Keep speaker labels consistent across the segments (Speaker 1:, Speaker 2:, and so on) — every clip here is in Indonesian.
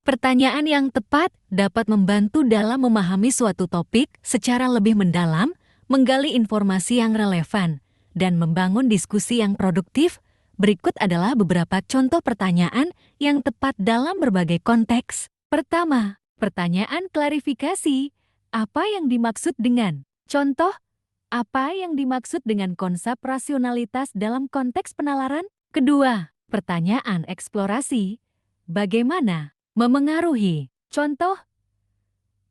Speaker 1: Pertanyaan yang tepat dapat membantu dalam memahami suatu topik secara lebih mendalam, menggali informasi yang relevan, dan membangun diskusi yang produktif. Berikut adalah beberapa contoh pertanyaan yang tepat dalam berbagai konteks. Pertama, pertanyaan klarifikasi. Apa yang dimaksud dengan? Contoh, apa yang dimaksud dengan konsep rasionalitas dalam konteks penalaran? Kedua, pertanyaan eksplorasi. Bagaimana memengaruhi? Contoh,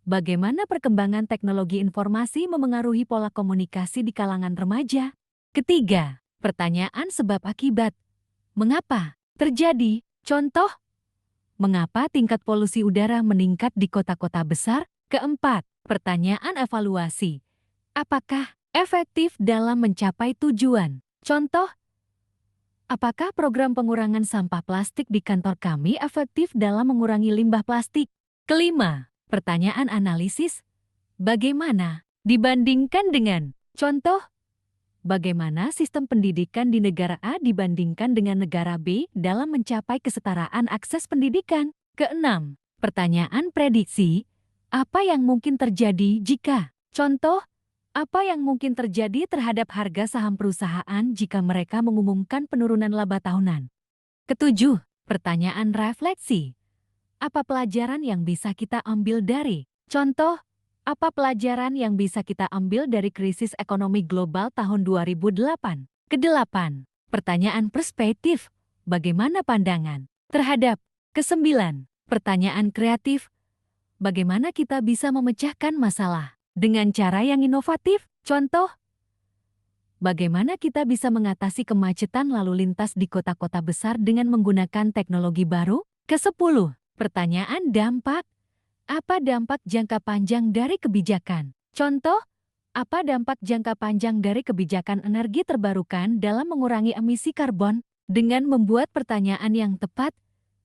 Speaker 1: bagaimana perkembangan teknologi informasi memengaruhi pola komunikasi di kalangan remaja? Ketiga, pertanyaan sebab akibat. Mengapa terjadi? Contoh, mengapa tingkat polusi udara meningkat di kota-kota besar? Keempat, pertanyaan evaluasi. Apakah efektif dalam mencapai tujuan? Contoh, apakah program pengurangan sampah plastik di kantor kami efektif dalam mengurangi limbah plastik? Kelima, pertanyaan analisis. Bagaimana dibandingkan dengan? Contoh, bagaimana sistem pendidikan di negara A dibandingkan dengan negara B dalam mencapai kesetaraan akses pendidikan? Keenam, pertanyaan prediksi. Apa yang mungkin terjadi jika? Contoh, apa yang mungkin terjadi terhadap harga saham perusahaan jika mereka mengumumkan penurunan laba tahunan? Ketujuh, pertanyaan refleksi. Apa pelajaran yang bisa kita ambil dari? Contoh, apa pelajaran yang bisa kita ambil dari krisis ekonomi global tahun 2008? Kedelapan, pertanyaan perspektif. Bagaimana pandangan terhadap? Kesembilan, pertanyaan kreatif. Bagaimana kita bisa memecahkan masalah dengan cara yang inovatif? Contoh, bagaimana kita bisa mengatasi kemacetan lalu lintas di kota-kota besar dengan menggunakan teknologi baru? Kesepuluh, pertanyaan dampak. Apa dampak jangka panjang dari kebijakan? Contoh, apa dampak jangka panjang dari kebijakan energi terbarukan dalam mengurangi emisi karbon? Dengan membuat pertanyaan yang tepat,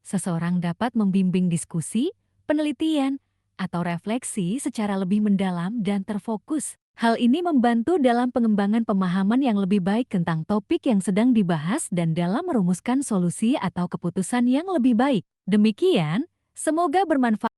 Speaker 1: seseorang dapat membimbing diskusi, penelitian, atau refleksi secara lebih mendalam dan terfokus. Hal ini membantu dalam pengembangan pemahaman yang lebih baik tentang topik yang sedang dibahas dan dalam merumuskan solusi atau keputusan yang lebih baik. Demikian, semoga bermanfaat.